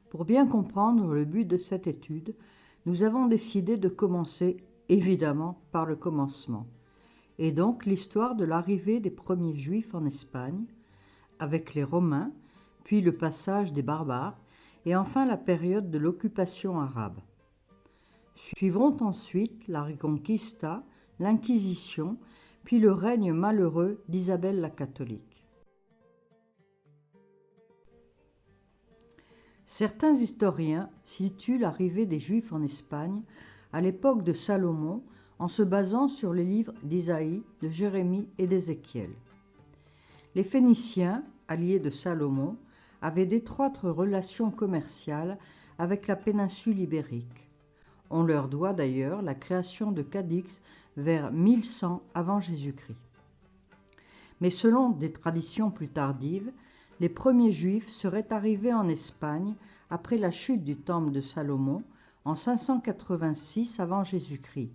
Pour bien comprendre le but de cette étude, nous avons décidé de commencer, évidemment, par le commencement, et donc l'histoire de l'arrivée des premiers Juifs en Espagne, avec les Romains, puis le passage des barbares, et enfin la période de l'occupation arabe. Suivront ensuite la Reconquista, l'Inquisition, puis le règne malheureux d'Isabelle la catholique. Certains historiens situent l'arrivée des Juifs en Espagne à l'époque de Salomon en se basant sur les livres d'Isaïe, de Jérémie et d'Ézéchiel. Les Phéniciens, alliés de Salomon, avaient d'étroites relations commerciales avec la péninsule ibérique. On leur doit d'ailleurs la création de Cadix vers 1100 avant Jésus-Christ. Mais selon des traditions plus tardives, les premiers Juifs seraient arrivés en Espagne après la chute du temple de Salomon en 586 avant Jésus-Christ.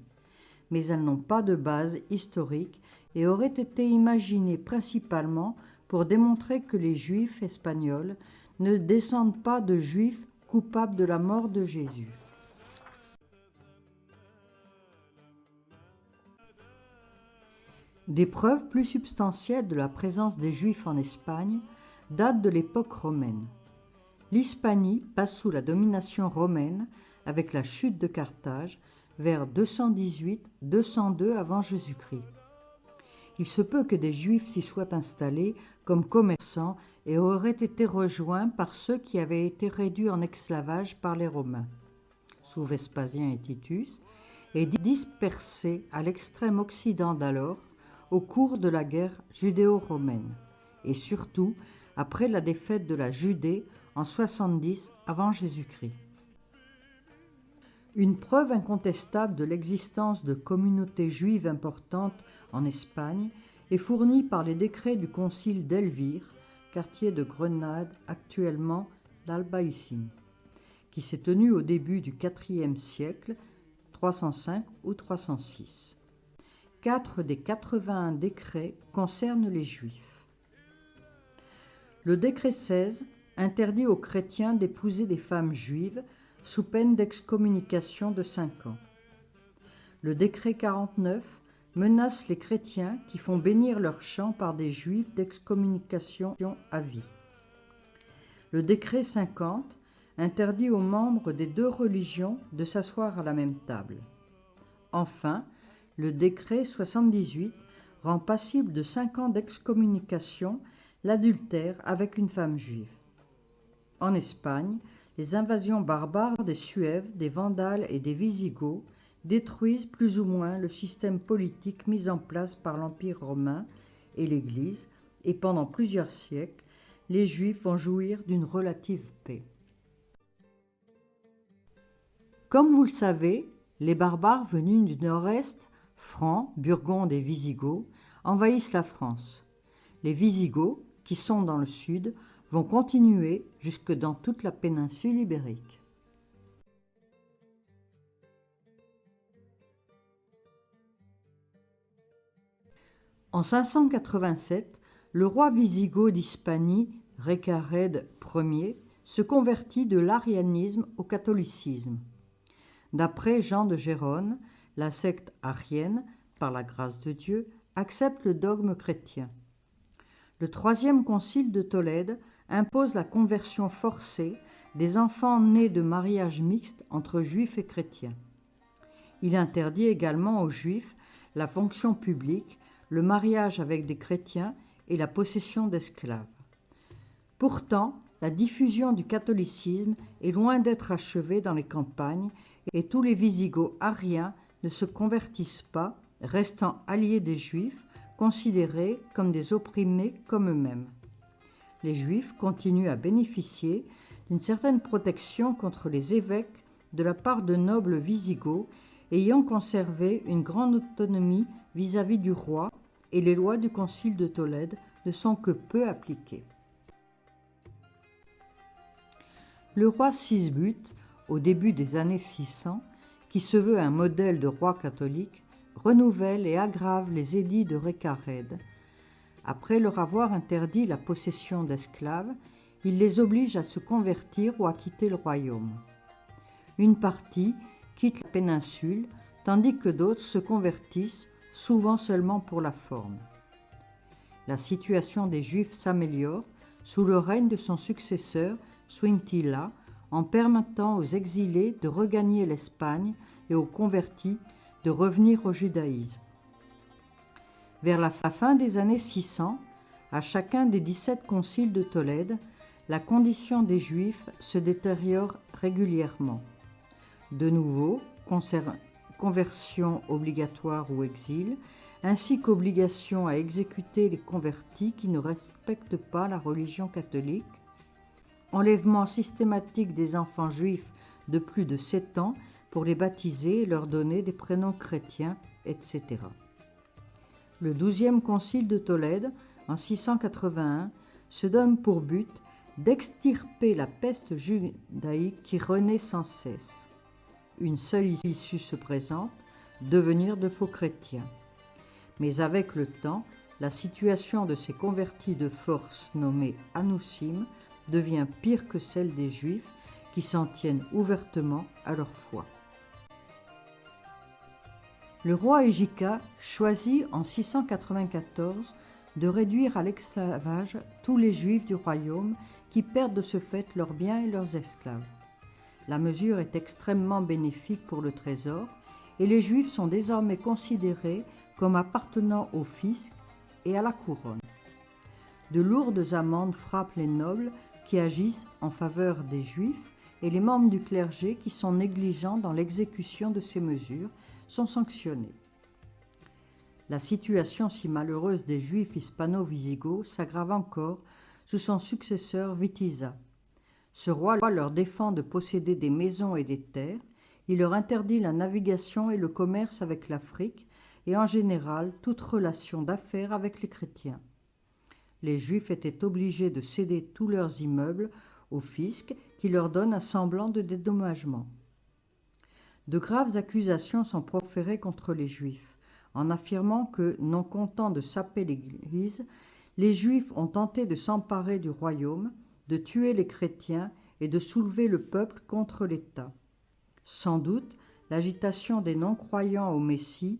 Mais elles n'ont pas de base historique et auraient été imaginées principalement pour démontrer que les Juifs espagnols ne descendent pas de Juifs coupables de la mort de Jésus. Des preuves plus substantielles de la présence des Juifs en Espagne datent de l'époque romaine. L'Hispanie passe sous la domination romaine avec la chute de Carthage vers 218-202 avant Jésus-Christ. Il se peut que des Juifs s'y soient installés comme commerçants et auraient été rejoints par ceux qui avaient été réduits en esclavage par les Romains, sous Vespasien et Titus, et dispersés à l'extrême occident d'alors au cours de la guerre judéo-romaine, et surtout après la défaite de la Judée en 70 avant Jésus-Christ. Une preuve incontestable de l'existence de communautés juives importantes en Espagne est fournie par les décrets du concile d'Elvire, quartier de Grenade, actuellement l'Albaïcine, qui s'est tenu au début du IVe siècle, 305 ou 306. 4 des 81 décrets concernent les Juifs. Le décret 16 interdit aux chrétiens d'épouser des femmes juives sous peine d'excommunication de 5 ans. Le décret 49 menace les chrétiens qui font bénir leurs champs par des juifs d'excommunication à vie. Le décret 50 interdit aux membres des 2 religions de s'asseoir à la même table. Enfin, le décret 78 rend passible de 5 ans d'excommunication l'adultère avec une femme juive. En Espagne, les invasions barbares des Suèves, des Vandales et des Wisigoths détruisent plus ou moins le système politique mis en place par l'Empire romain et l'Église, et pendant plusieurs siècles, les Juifs vont jouir d'une relative paix. Comme vous le savez, les barbares venus du nord-est, Francs, Burgondes et Wisigoths, envahissent la France. Les Wisigoths, qui sont dans le sud, vont continuer jusque dans toute la péninsule ibérique. En 587, le roi wisigoth d'Hispanie, Recared Ier, se convertit de l'arianisme au catholicisme. D'après Jean de Gérone, la secte arienne, par la grâce de Dieu, accepte le dogme chrétien. Le troisième concile de Tolède impose la conversion forcée des enfants nés de mariages mixtes entre juifs et chrétiens. Il interdit également aux juifs la fonction publique, le mariage avec des chrétiens et la possession d'esclaves. Pourtant, la diffusion du catholicisme est loin d'être achevée dans les campagnes et tous les Wisigoths ariens ne se convertissent pas, restant alliés des Juifs, considérés comme des opprimés comme eux-mêmes. Les Juifs continuent à bénéficier d'une certaine protection contre les évêques de la part de nobles Wisigoths ayant conservé une grande autonomie vis-à-vis du roi, et les lois du concile de Tolède ne sont que peu appliquées. Le roi Sisbut, au début des années 600, qui se veut un modèle de roi catholique, renouvelle et aggrave les édits de Recared. Après leur avoir interdit la possession d'esclaves, il les oblige à se convertir ou à quitter le royaume. Une partie quitte la péninsule, tandis que d'autres se convertissent, souvent seulement pour la forme. La situation des Juifs s'améliore sous le règne de son successeur, Swinthila, en permettant aux exilés de regagner l'Espagne et aux convertis de revenir au judaïsme. Vers la fin des années 600, à chacun des 17 conciles de Tolède, la condition des Juifs se détériore régulièrement. De nouveau, conversion obligatoire ou exil, ainsi qu'obligation à exécuter les convertis qui ne respectent pas la religion catholique, enlèvement systématique des enfants juifs de plus de 7 ans pour les baptiser et leur donner des prénoms chrétiens, etc. Le 12e concile de Tolède, en 681, se donne pour but d'extirper la peste judaïque qui renaît sans cesse. Une seule issue se présente, devenir de faux chrétiens. Mais avec le temps, la situation de ces convertis de force nommés Anousim devient pire que celle des Juifs qui s'en tiennent ouvertement à leur foi. Le roi Égica choisit en 694 de réduire à l'esclavage tous les Juifs du royaume qui perdent de ce fait leurs biens et leurs esclaves. La mesure est extrêmement bénéfique pour le trésor et les Juifs sont désormais considérés comme appartenant au fisc et à la couronne. De lourdes amendes frappent les nobles qui agissent en faveur des Juifs et les membres du clergé qui sont négligents dans l'exécution de ces mesures sont sanctionnés. La situation si malheureuse des Juifs hispano-wisigoths s'aggrave encore sous son successeur Witiza. Ce roi leur défend de posséder des maisons et des terres, il leur interdit la navigation et le commerce avec l'Afrique et en général toute relation d'affaires avec les chrétiens. Les Juifs étaient obligés de céder tous leurs immeubles au fisc qui leur donne un semblant de dédommagement. De graves accusations sont proférées contre les Juifs, en affirmant que, non contents de saper l'Église, les Juifs ont tenté de s'emparer du royaume, de tuer les chrétiens et de soulever le peuple contre l'État. Sans doute, l'agitation des non-croyants au Messie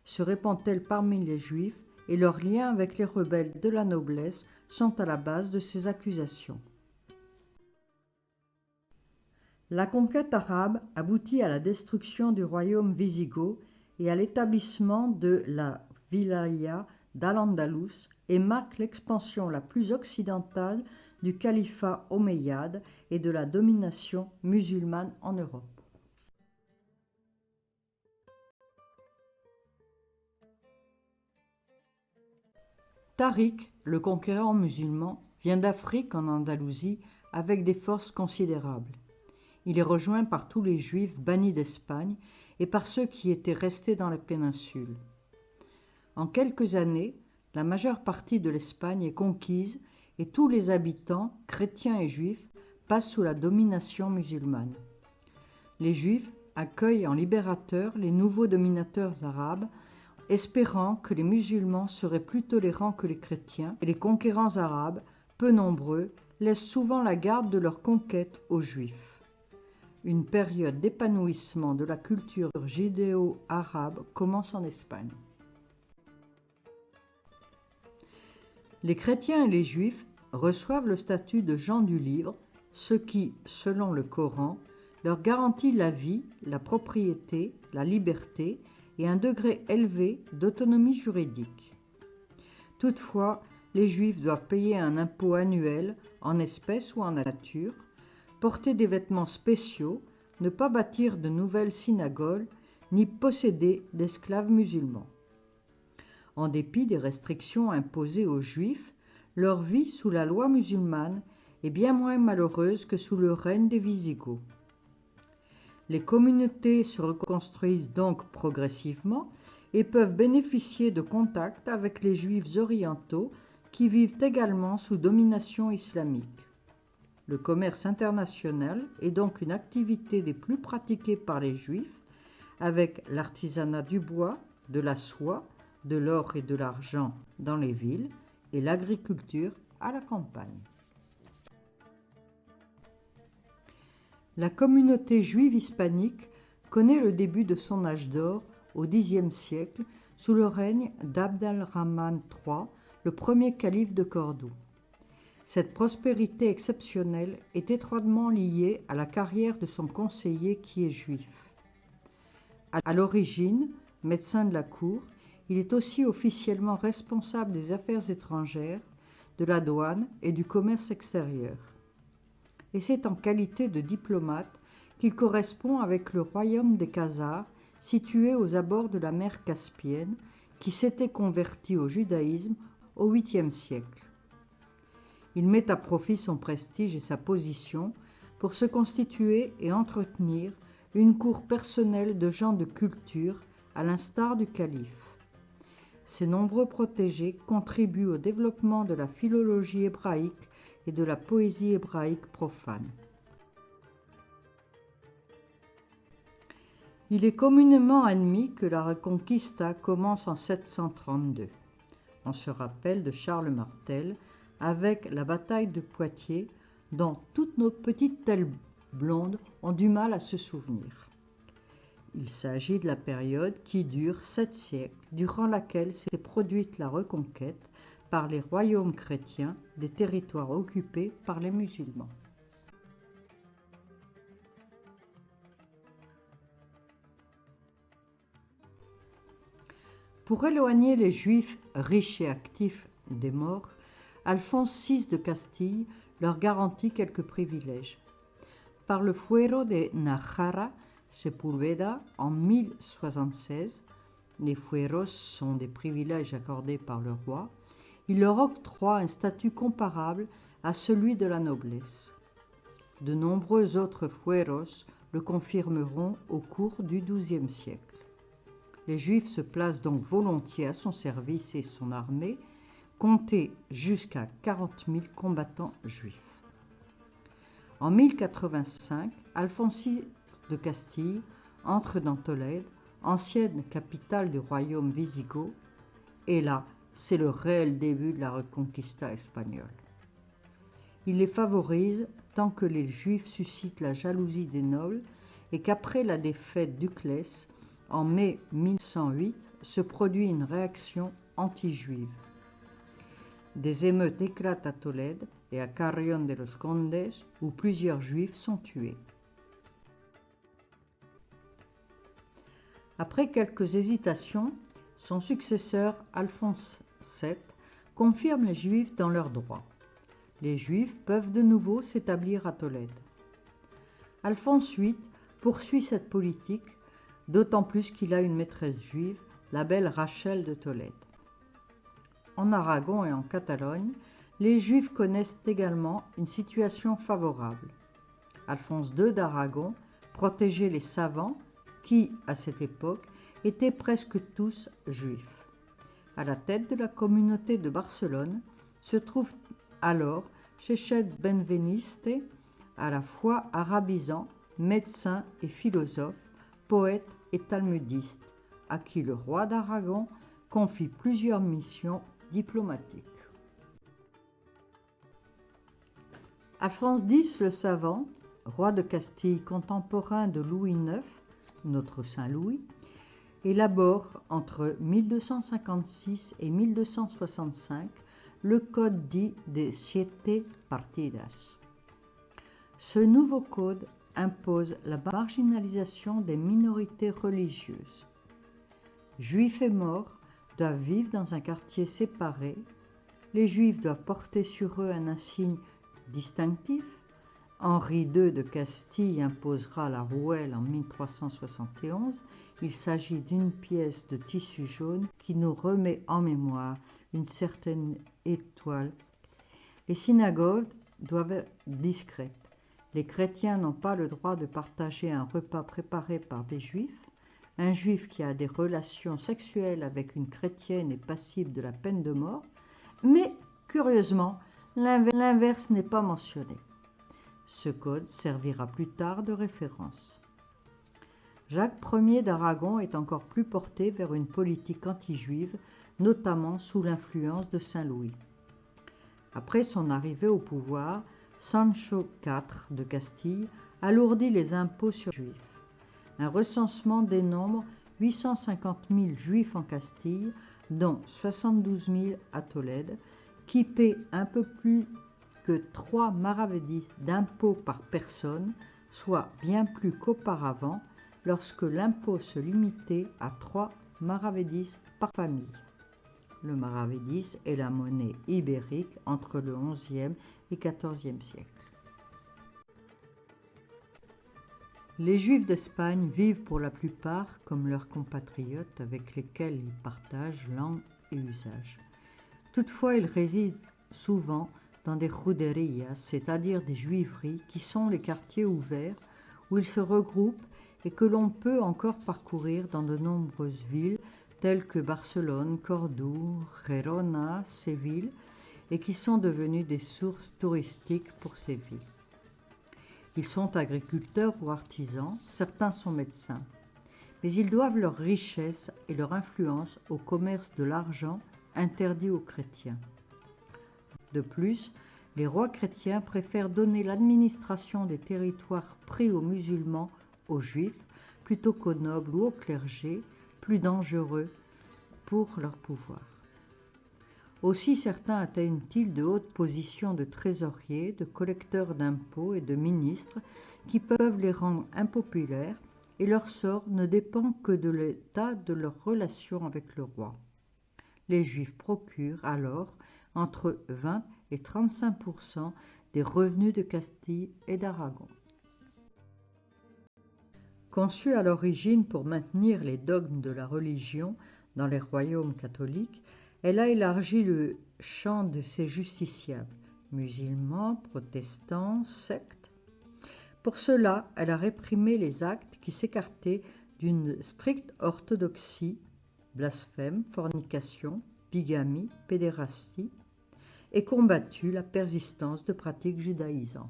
se répand-elle parmi les Juifs et leurs liens avec les rebelles de la noblesse sont à la base de ces accusations. La conquête arabe aboutit à la destruction du royaume wisigoth et à l'établissement de la wilaya d'Al-Andalus et marque l'expansion la plus occidentale du califat omeyyade et de la domination musulmane en Europe. Tariq, le conquérant musulman, vient d'Afrique en Andalousie avec des forces considérables. Il est rejoint par tous les Juifs bannis d'Espagne et par ceux qui étaient restés dans la péninsule. En quelques années, la majeure partie de l'Espagne est conquise et tous les habitants, chrétiens et juifs, passent sous la domination musulmane. Les Juifs accueillent en libérateurs les nouveaux dominateurs arabes, espérant que les musulmans seraient plus tolérants que les chrétiens, et les conquérants arabes, peu nombreux, laissent souvent la garde de leur conquête aux Juifs. Une période d'épanouissement de la culture judéo-arabe commence en Espagne. Les chrétiens et les juifs reçoivent le statut de gens du livre, ce qui, selon le Coran, leur garantit la vie, la propriété, la liberté et un degré élevé d'autonomie juridique. Toutefois, les juifs doivent payer un impôt annuel en espèces ou en nature, porter des vêtements spéciaux, ne pas bâtir de nouvelles synagogues, ni posséder d'esclaves musulmans. En dépit des restrictions imposées aux Juifs, leur vie sous la loi musulmane est bien moins malheureuse que sous le règne des Wisigoths. Les communautés se reconstruisent donc progressivement et peuvent bénéficier de contacts avec les Juifs orientaux qui vivent également sous domination islamique. Le commerce international est donc une activité des plus pratiquées par les Juifs, avec l'artisanat du bois, de la soie, de l'or et de l'argent dans les villes et l'agriculture à la campagne. La communauté juive hispanique connaît le début de son âge d'or au Xe siècle sous le règne d'Abd al-Rahman III, le premier calife de Cordoue. Cette prospérité exceptionnelle est étroitement liée à la carrière de son conseiller qui est juif. À l'origine, médecin de la cour, il est aussi officiellement responsable des affaires étrangères, de la douane et du commerce extérieur. Et c'est en qualité de diplomate qu'il correspond avec le royaume des Khazars, situé aux abords de la mer Caspienne, qui s'était converti au judaïsme au 8e siècle. Il met à profit son prestige et sa position pour se constituer et entretenir une cour personnelle de gens de culture, à l'instar du calife. Ses nombreux protégés contribuent au développement de la philologie hébraïque et de la poésie hébraïque profane. Il est communément admis que la Reconquista commence en 732. On se rappelle de Charles Martel avec la bataille de Poitiers, dont toutes nos petites têtes blondes ont du mal à se souvenir. Il s'agit de la période qui dure 7 siècles, durant laquelle s'est produite la reconquête par les royaumes chrétiens des territoires occupés par les musulmans. Pour éloigner les Juifs riches et actifs des morts, Alphonse VI de Castille leur garantit quelques privilèges. Par le fuero de Nájara Sepúlveda en 1076, les fueros sont des privilèges accordés par le roi, il leur octroie un statut comparable à celui de la noblesse. De nombreux autres fueros le confirmeront au cours du XIIe siècle. Les Juifs se placent donc volontiers à son service et son armée, comptait jusqu'à 40 000 combattants juifs. En 1085, Alphonse VI de Castille entre dans Tolède, ancienne capitale du royaume wisigoth, et là, c'est le réel début de la Reconquista espagnole. Il les favorise tant que les Juifs suscitent la jalousie des nobles et qu'après la défaite d'Uclès, en mai 1108, se produit une réaction anti-juive. Des émeutes éclatent à Tolède et à Carrión de los Condes, où plusieurs Juifs sont tués. Après quelques hésitations, son successeur Alphonse VII confirme les Juifs dans leurs droits. Les Juifs peuvent de nouveau s'établir à Tolède. Alphonse VIII poursuit cette politique, d'autant plus qu'il a une maîtresse juive, la belle Rachel de Tolède. En Aragon et en Catalogne, les Juifs connaissent également une situation favorable. Alphonse II d'Aragon protégeait les savants qui, à cette époque, étaient presque tous juifs. À la tête de la communauté de Barcelone se trouve alors Chéchet Benveniste, à la fois arabisant, médecin et philosophe, poète et talmudiste, à qui le roi d'Aragon confie plusieurs missions diplomatiques. Alphonse X le Savant, roi de Castille contemporain de Louis IX, notre Saint Louis, élabore entre 1256 et 1265 le code dit des Siete Partidas. Ce nouveau code impose la marginalisation des minorités religieuses. Juifs et morts doivent vivre dans un quartier séparé, les Juifs doivent porter sur eux un insigne distinctif. Henri II de Castille imposera la rouelle en 1371. Il s'agit d'une pièce de tissu jaune qui nous remet en mémoire une certaine étoile. Les synagogues doivent être discrètes. Les chrétiens n'ont pas le droit de partager un repas préparé par des juifs. Un juif qui a des relations sexuelles avec une chrétienne est passible de la peine de mort. Mais, curieusement, l'inverse n'est pas mentionné. Ce code servira plus tard de référence. Jacques Ier d'Aragon est encore plus porté vers une politique anti-juive, notamment sous l'influence de Saint Louis. Après son arrivée au pouvoir, Sancho IV de Castille alourdit les impôts sur les juifs. Un recensement dénombre 850 000 juifs en Castille, dont 72 000 à Tolède, qui paient un peu plus que 3 maravedis d'impôts par personne, soit bien plus qu'auparavant, lorsque l'impôt se limitait à 3 maravedis par famille. Le maravedis est la monnaie ibérique entre le XIe et XIVe siècle. Les Juifs d'Espagne vivent pour la plupart comme leurs compatriotes avec lesquels ils partagent langue et usage. Toutefois, ils résident souvent dans des juderías, c'est-à-dire des juiveries, qui sont les quartiers ouverts où ils se regroupent et que l'on peut encore parcourir dans de nombreuses villes telles que Barcelone, Cordoue, Gerona, Séville, et qui sont devenues des sources touristiques pour ces villes. Ils sont agriculteurs ou artisans, certains sont médecins, mais ils doivent leur richesse et leur influence au commerce de l'argent interdit aux chrétiens. De plus, les rois chrétiens préfèrent donner l'administration des territoires pris aux musulmans, aux juifs, plutôt qu'aux nobles ou au clergé, plus dangereux pour leur pouvoir. Aussi certains atteignent-ils de hautes positions de trésoriers, de collecteurs d'impôts et de ministres qui peuvent les rendre impopulaires, et leur sort ne dépend que de l'état de leurs relations avec le roi. Les Juifs procurent alors entre 20 et 35% des revenus de Castille et d'Aragon. Conçue à l'origine pour maintenir les dogmes de la religion dans les royaumes catholiques, elle a élargi le champ de ses justiciables, musulmans, protestants, sectes. Pour cela, elle a réprimé les actes qui s'écartaient d'une stricte orthodoxie, blasphème, fornication, bigamie, pédérastie, et combattu la persistance de pratiques judaïsantes.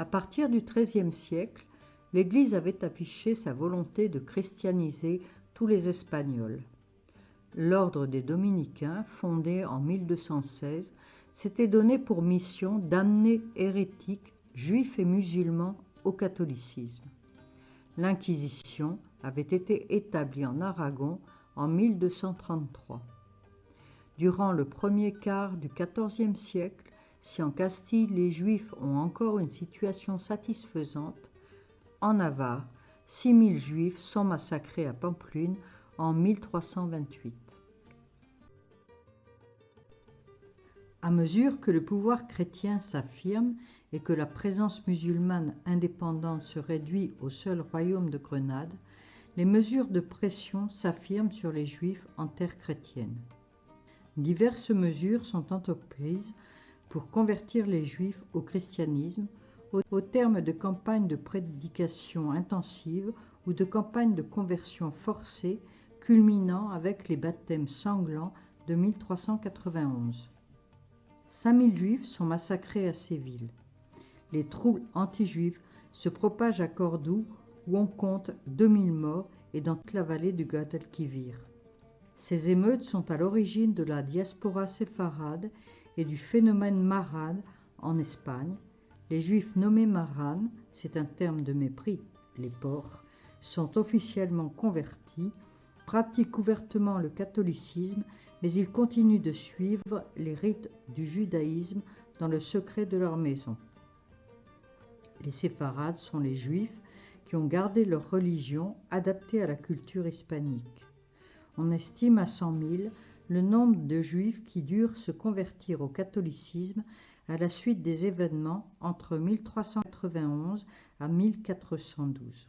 À partir du XIIIe siècle, l'Église avait affiché sa volonté de christianiser tous les Espagnols. L'ordre des Dominicains, fondé en 1216, s'était donné pour mission d'amener hérétiques, juifs et musulmans au catholicisme. L'Inquisition avait été établie en Aragon en 1233. Durant le premier quart du XIVe siècle, si en Castille les Juifs ont encore une situation satisfaisante, en Navarre, 6000 Juifs sont massacrés à Pampelune en 1328. À mesure que le pouvoir chrétien s'affirme et que la présence musulmane indépendante se réduit au seul royaume de Grenade, les mesures de pression s'affirment sur les Juifs en terre chrétienne. Diverses mesures sont entreprises pour convertir les Juifs au christianisme, au terme de campagnes de prédication intensive ou de campagnes de conversion forcée, culminant avec les baptêmes sanglants de 1391. 5000 Juifs sont massacrés à Séville. Les troubles anti-juifs se propagent à Cordoue, où on compte 2000 morts, et dans toute la vallée du Guadalquivir. Ces émeutes sont à l'origine de la diaspora séfarade et du phénomène marrane en Espagne. Les Juifs nommés marranes, c'est un terme de mépris, les porcs, sont officiellement convertis, pratiquent ouvertement le catholicisme, mais ils continuent de suivre les rites du judaïsme dans le secret de leur maison. Les séfarades sont les Juifs qui ont gardé leur religion adaptée à la culture hispanique. On estime à 100 000 le nombre de Juifs qui durent se convertir au catholicisme à la suite des événements entre 1391 à 1412.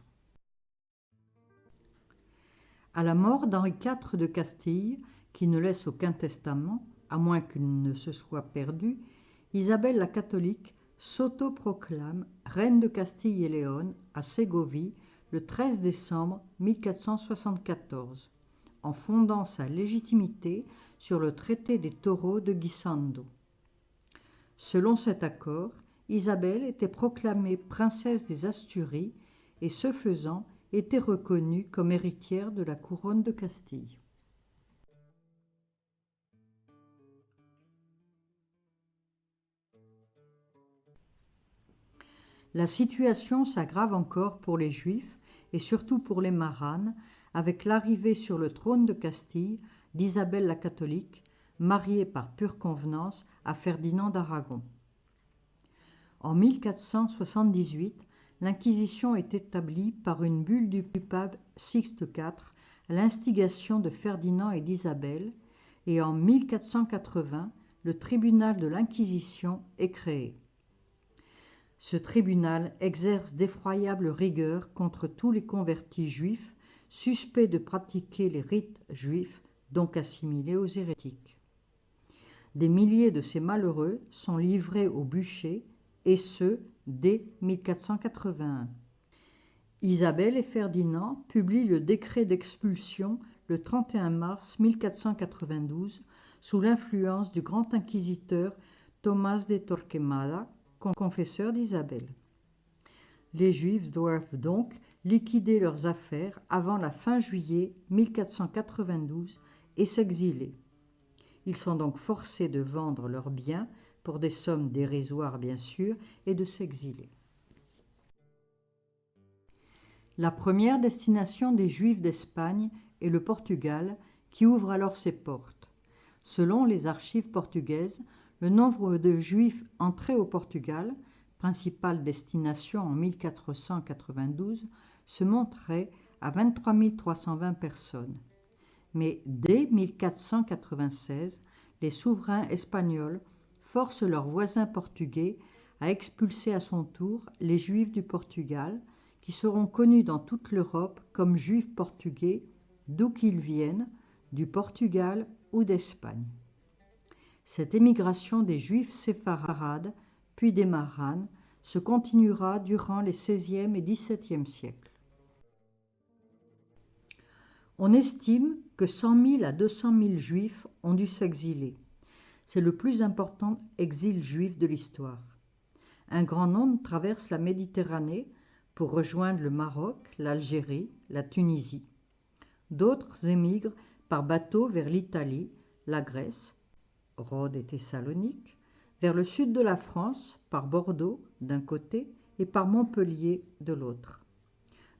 À la mort d'Henri IV de Castille, qui ne laisse aucun testament, à moins qu'il ne se soit perdu, Isabelle la catholique s'autoproclame reine de Castille et Léon à Ségovie le 13 décembre 1474, en fondant sa légitimité sur le traité des taureaux de Guisando. Selon cet accord, Isabelle était proclamée princesse des Asturies et, ce faisant, était reconnue comme héritière de la couronne de Castille. La situation s'aggrave encore pour les Juifs et surtout pour les Maranes avec l'arrivée sur le trône de Castille d'Isabelle la catholique, mariée par pure convenance à Ferdinand d'Aragon. En 1478, l'Inquisition est établie par une bulle du pape Sixte IV à l'instigation de Ferdinand et d'Isabelle, et en 1480, le tribunal de l'Inquisition est créé. Ce tribunal exerce d'effroyables rigueurs contre tous les convertis juifs suspects de pratiquer les rites juifs, donc assimilés aux hérétiques. Des milliers de ces malheureux sont livrés au bûcher, et ce, dès 1481. Isabelle et Ferdinand publient le décret d'expulsion le 31 mars 1492 sous l'influence du grand inquisiteur Tomás de Torquemada, confesseur d'Isabelle. Les Juifs doivent donc liquider leurs affaires avant la fin juillet 1492 et s'exiler. Ils sont donc forcés de vendre leurs biens pour des sommes dérisoires bien sûr et de s'exiler. La première destination des Juifs d'Espagne est le Portugal, qui ouvre alors ses portes. Selon les archives portugaises, le nombre de Juifs entrés au Portugal, principale destination en 1492, se monterait à 23 320 personnes. Mais dès 1496, les souverains espagnols forcent leurs voisins portugais à expulser à son tour les Juifs du Portugal, qui seront connus dans toute l'Europe comme Juifs portugais, d'où qu'ils viennent, du Portugal ou d'Espagne. Cette émigration des Juifs séfarades, puis des Maranes, se continuera durant les XVIe et XVIIe siècles. On estime que 100 000 à 200 000 Juifs ont dû s'exiler. C'est le plus important exil juif de l'histoire. Un grand nombre traverse la Méditerranée pour rejoindre le Maroc, l'Algérie, la Tunisie. D'autres émigrent par bateau vers l'Italie, la Grèce, Rhodes et Thessalonique, vers le sud de la France, par Bordeaux d'un côté et par Montpellier de l'autre.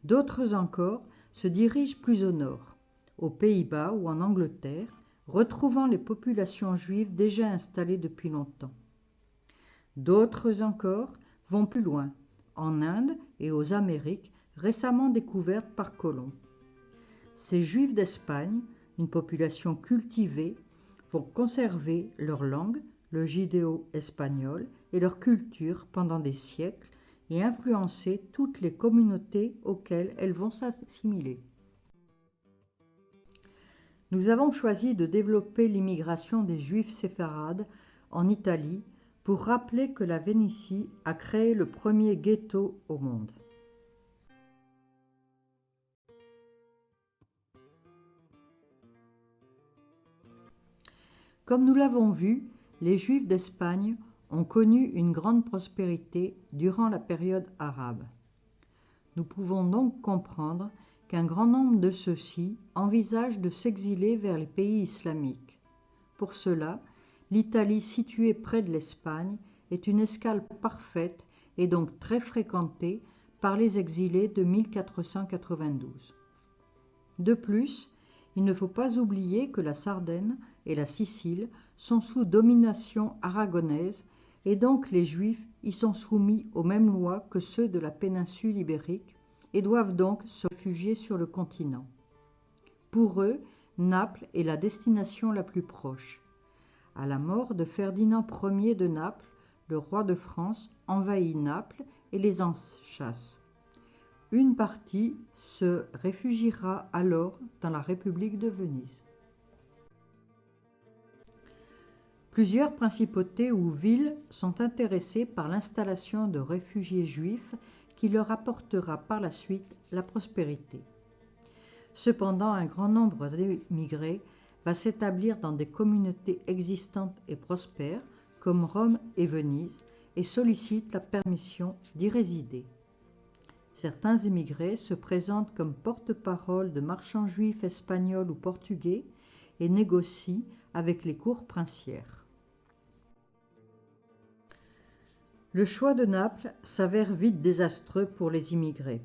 D'autres encore se dirigent plus au nord, aux Pays-Bas ou en Angleterre, retrouvant les populations juives déjà installées depuis longtemps. D'autres encore vont plus loin, en Inde et aux Amériques récemment découvertes par Colomb. Ces Juifs d'Espagne, une population cultivée, vont conserver leur langue, le judéo-espagnol, et leur culture pendant des siècles et influencer toutes les communautés auxquelles elles vont s'assimiler. Nous avons choisi de développer l'immigration des Juifs séfarades en Italie pour rappeler que la Vénétie a créé le premier ghetto au monde. Comme nous l'avons vu, les Juifs d'Espagne ont connu une grande prospérité durant la période arabe. Nous pouvons donc comprendre qu'un grand nombre de ceux-ci envisagent de s'exiler vers les pays islamiques. Pour cela, l'Italie située près de l'Espagne est une escale parfaite et donc très fréquentée par les exilés de 1492. De plus, il ne faut pas oublier que la Sardaigne et la Sicile sont sous domination aragonaise et donc les Juifs y sont soumis aux mêmes lois que ceux de la péninsule ibérique et doivent donc se réfugier sur le continent. Pour eux, Naples est la destination la plus proche. À la mort de Ferdinand Ier de Naples, le roi de France envahit Naples et les en chasse. Une partie se réfugiera alors dans la République de Venise. Plusieurs principautés ou villes sont intéressées par l'installation de réfugiés juifs qui leur apportera par la suite la prospérité. Cependant, un grand nombre d'émigrés va s'établir dans des communautés existantes et prospères, comme Rome et Venise, et sollicite la permission d'y résider. Certains émigrés se présentent comme porte-parole de marchands juifs espagnols ou portugais et négocient avec les cours princières. Le choix de Naples s'avère vite désastreux pour les immigrés.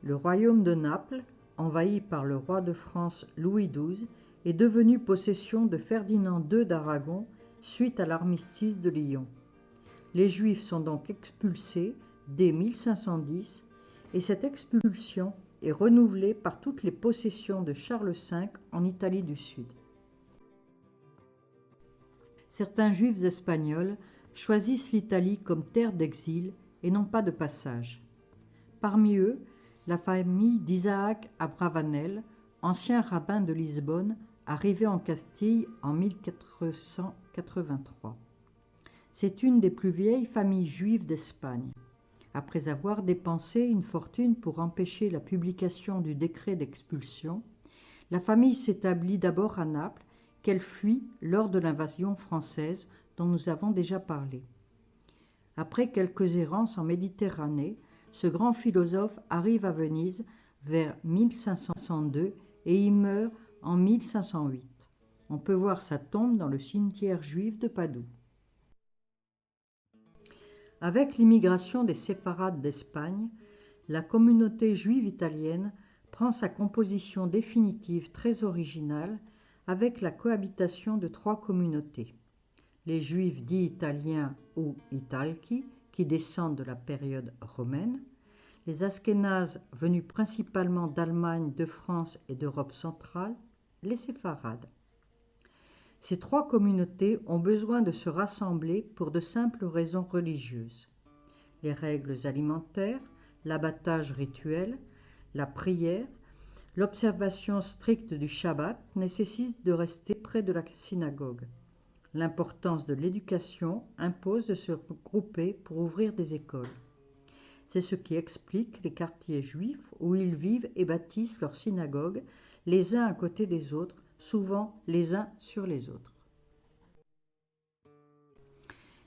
Le royaume de Naples, envahi par le roi de France Louis XII, est devenu possession de Ferdinand II d'Aragon suite à l'armistice de Lyon. Les Juifs sont donc expulsés dès 1510 et cette expulsion est renouvelée par toutes les possessions de Charles V en Italie du Sud. Certains Juifs espagnols choisissent l'Italie comme terre d'exil et non pas de passage. Parmi eux, la famille d'Isaac Abravanel, ancien rabbin de Lisbonne, arrivé en Castille en 1483. C'est une des plus vieilles familles juives d'Espagne. Après avoir dépensé une fortune pour empêcher la publication du décret d'expulsion, la famille s'établit d'abord à Naples, qu'elle fuit lors de l'invasion française dont nous avons déjà parlé. Après quelques errances en Méditerranée, ce grand philosophe arrive à Venise vers 1562 et y meurt en 1508. On peut voir sa tombe dans le cimetière juif de Padoue. Avec l'immigration des séfarades d'Espagne, la communauté juive italienne prend sa composition définitive très originale avec la cohabitation de trois communautés. Les Juifs dits italiens ou Italchi, qui descendent de la période romaine, les Askénazes venus principalement d'Allemagne, de France et d'Europe centrale, les séfarades. Ces trois communautés ont besoin de se rassembler pour de simples raisons religieuses. Les règles alimentaires, l'abattage rituel, la prière, l'observation stricte du Shabbat nécessitent de rester près de la synagogue. L'importance de l'éducation impose de se regrouper pour ouvrir des écoles. C'est ce qui explique les quartiers juifs où ils vivent et bâtissent leurs synagogues, les uns à côté des autres, souvent les uns sur les autres.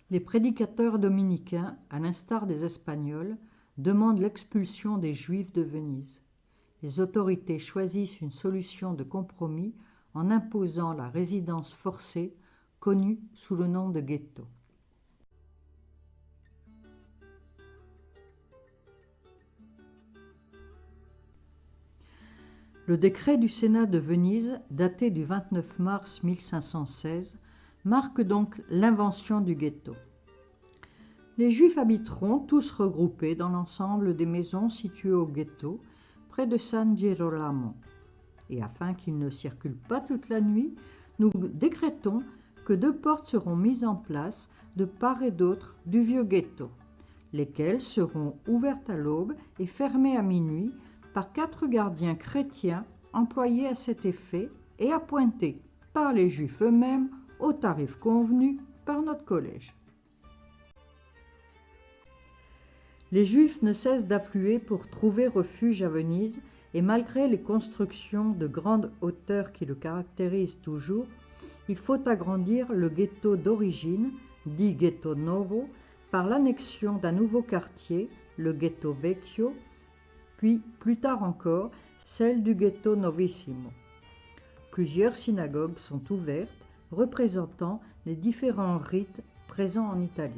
Les prédicateurs dominicains, à l'instar des Espagnols, demandent l'expulsion des Juifs de Venise. Les autorités choisissent une solution de compromis en imposant la résidence forcée, connue sous le nom de ghetto. Le décret du Sénat de Venise, daté du 29 mars 1516, marque donc l'invention du ghetto. Les Juifs habiteront tous regroupés dans l'ensemble des maisons situées au ghetto, près de San Girolamo. Et afin qu'ils ne circulent pas toute la nuit, nous décrétons que 2 portes seront mises en place de part et d'autre du vieux ghetto, lesquelles seront ouvertes à l'aube et fermées à minuit par 4 gardiens chrétiens employés à cet effet et appointés par les Juifs eux-mêmes au tarif convenu par notre collège. Les Juifs ne cessent d'affluer pour trouver refuge à Venise et malgré les constructions de grande hauteur qui le caractérisent toujours, il faut agrandir le ghetto d'origine, dit ghetto novo, par l'annexion d'un nouveau quartier, le ghetto vecchio, puis plus tard encore celle du ghetto novissimo. Plusieurs synagogues sont ouvertes, représentant les différents rites présents en Italie.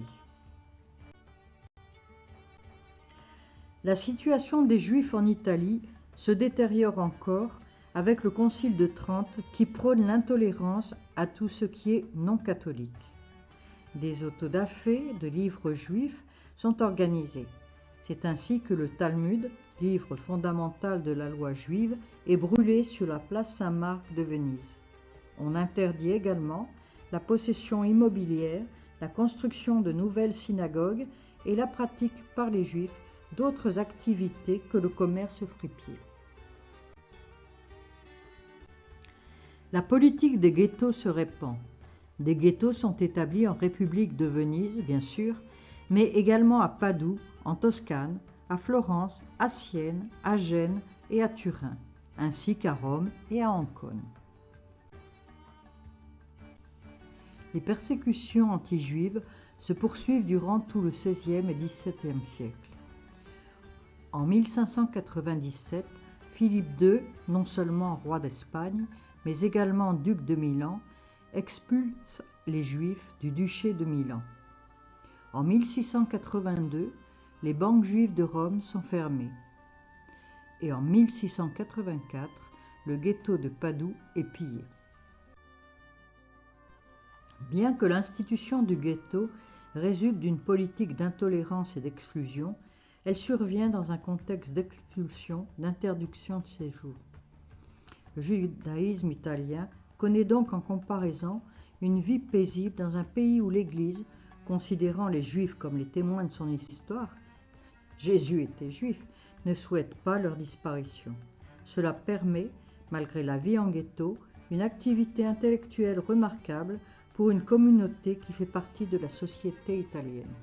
La situation des Juifs en Italie se détériore encore avec le Concile de Trente qui prône l'intolérance à tout ce qui est non catholique. Des autodafés de livres juifs sont organisés. C'est ainsi que le Talmud, livre fondamental de la loi juive, est brûlé sur la place Saint-Marc de Venise. On interdit également la possession immobilière, la construction de nouvelles synagogues et la pratique par les Juifs d'autres activités que le commerce fripier. La politique des ghettos se répand. Des ghettos sont établis en République de Venise, bien sûr, mais également à Padoue, en Toscane, à Florence, à Sienne, à Gênes et à Turin, ainsi qu'à Rome et à Ancône. Les persécutions anti-juives se poursuivent durant tout le XVIe et XVIIe siècle. En 1597, Philippe II, non seulement roi d'Espagne, mais également duc de Milan, expulse les Juifs du duché de Milan. En 1682, les banques juives de Rome sont fermées. Et en 1684, le ghetto de Padoue est pillé. Bien que l'institution du ghetto résulte d'une politique d'intolérance et d'exclusion, elle survient dans un contexte d'expulsion, d'interdiction de séjour. Le judaïsme italien connaît donc en comparaison une vie paisible dans un pays où l'Église, considérant les Juifs comme les témoins de son histoire, Jésus était juif, ne souhaite pas leur disparition. Cela permet, malgré la vie en ghetto, une activité intellectuelle remarquable pour une communauté qui fait partie de la société italienne.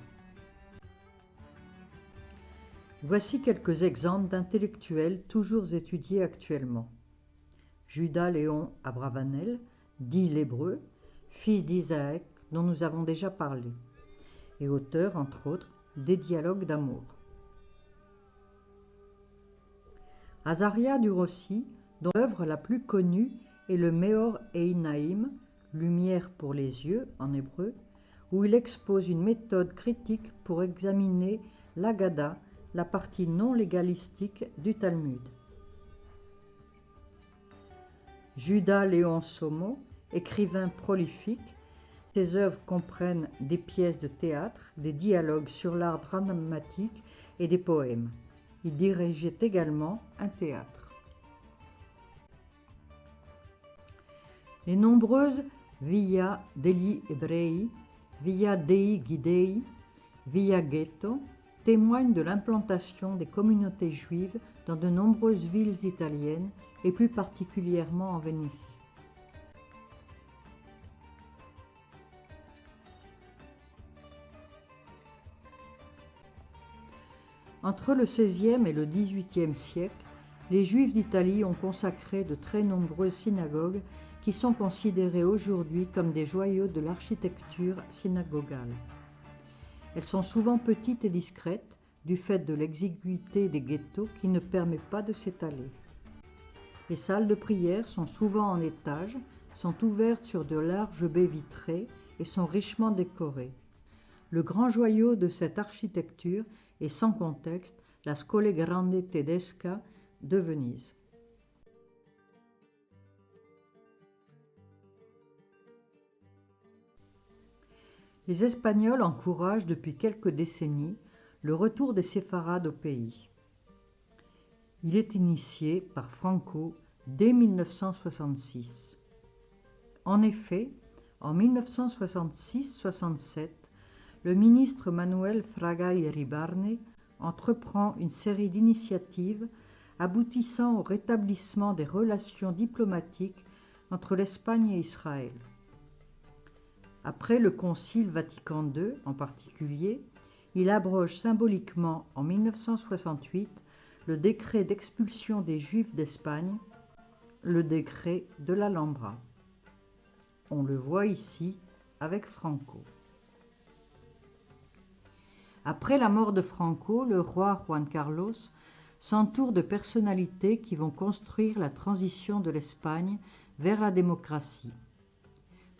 Voici quelques exemples d'intellectuels toujours étudiés actuellement. Judas Léon Abravanel, dit l'Hébreu, fils d'Isaac, dont nous avons déjà parlé, et auteur, entre autres, des dialogues d'amour. Azaria du Rossi, dont l'œuvre la plus connue est le Meor Einaim, lumière pour les yeux en hébreu, où il expose une méthode critique pour examiner l'Agada, la partie non légalistique du Talmud. Judas Léon Somo, écrivain prolifique, ses œuvres comprennent des pièces de théâtre, des dialogues sur l'art dramatique et des poèmes. Il dirigeait également un théâtre. Les nombreuses Via degli Ebrei, Via dei Giudei, Via Ghetto témoignent de l'implantation des communautés juives dans de nombreuses villes italiennes et plus particulièrement en Vénétie. Entre le XVIe et le XVIIIe siècle, les Juifs d'Italie ont consacré de très nombreuses synagogues qui sont considérées aujourd'hui comme des joyaux de l'architecture synagogale. Elles sont souvent petites et discrètes du fait de l'exiguïté des ghettos qui ne permet pas de s'étaler. Les salles de prière sont souvent en étage, sont ouvertes sur de larges baies vitrées et sont richement décorées. Le grand joyau de cette architecture est sans contexte la Scole Grande Tedesca de Venise. Les Espagnols encouragent depuis quelques décennies le retour des séfarades au pays. Il est initié par Franco dès 1966. En effet, en 1966-67, le ministre Manuel Fraga Iribarne entreprend une série d'initiatives aboutissant au rétablissement des relations diplomatiques entre l'Espagne et Israël. Après le Concile Vatican II en particulier, il abroge symboliquement en 1968 le décret d'expulsion des Juifs d'Espagne, le décret de l'Alhambra. On le voit ici avec Franco. Après la mort de Franco, le roi Juan Carlos s'entoure de personnalités qui vont construire la transition de l'Espagne vers la démocratie.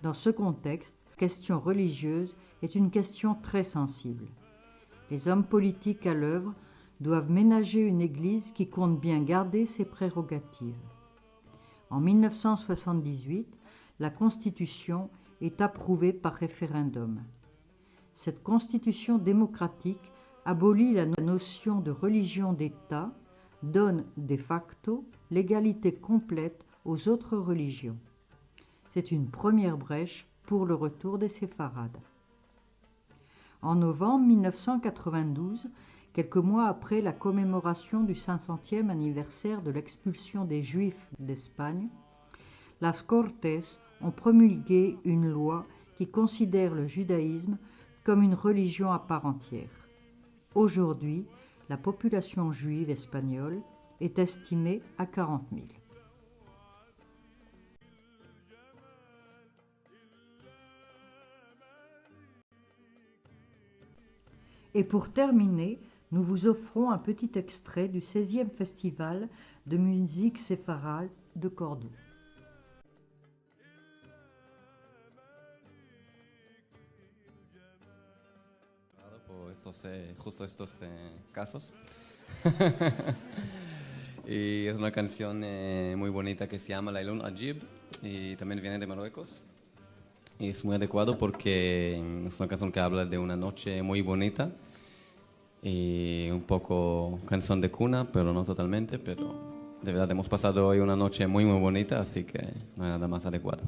Dans ce contexte, la question religieuse est une question très sensible. Les hommes politiques à l'œuvre doivent ménager une Église qui compte bien garder ses prérogatives. En 1978, la Constitution est approuvée par référendum. Cette Constitution démocratique abolit la notion de religion d'État, donne de facto l'égalité complète aux autres religions. C'est une première brèche pour le retour des séfarades. En novembre 1992, quelques mois après la commémoration du 500e anniversaire de l'expulsion des Juifs d'Espagne, las Cortes ont promulgué une loi qui considère le judaïsme comme une religion à part entière. Aujourd'hui, la population juive espagnole est estimée à 40 000. Et pour terminer, nous vous offrons un petit extrait du 16e festival de musique séfarade de Cordoue. justo estos casos. Y es una canción muy bonita que se llama Lailun Ajib y también viene de Marruecos. Y es muy adecuado porque es una canción que habla de una noche muy bonita y un poco canción de cuna, pero no totalmente, pero de verdad hemos pasado hoy una noche muy muy bonita, así que no hay nada más adecuado.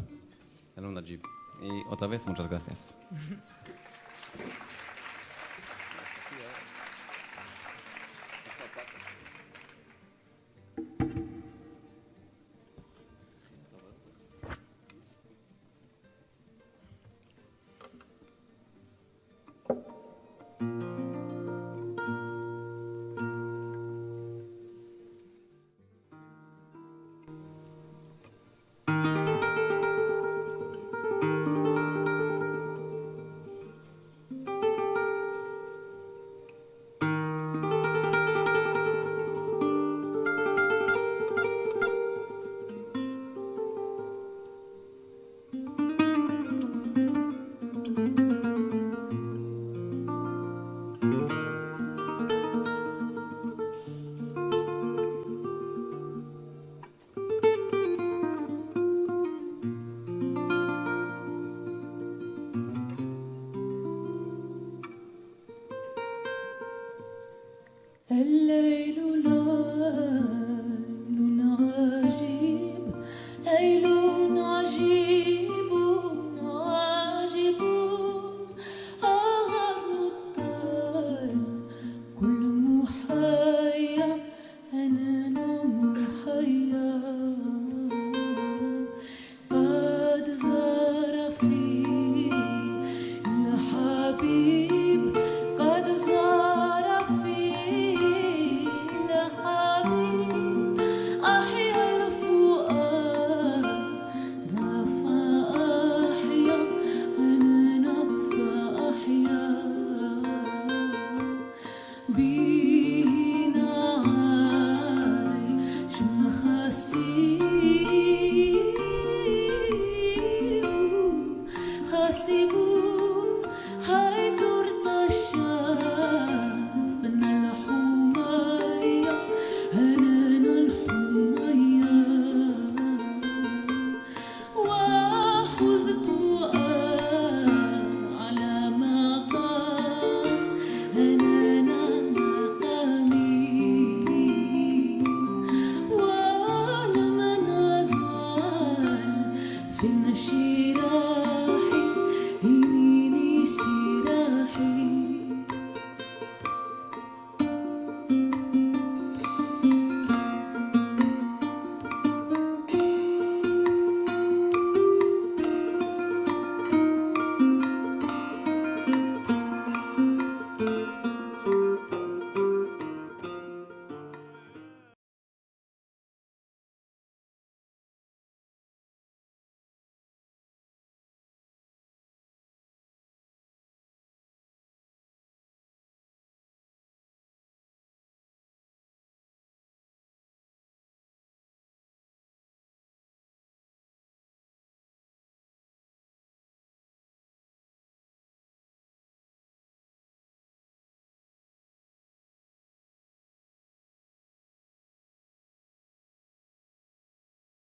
Lailun Ajib. Y otra vez, muchas gracias.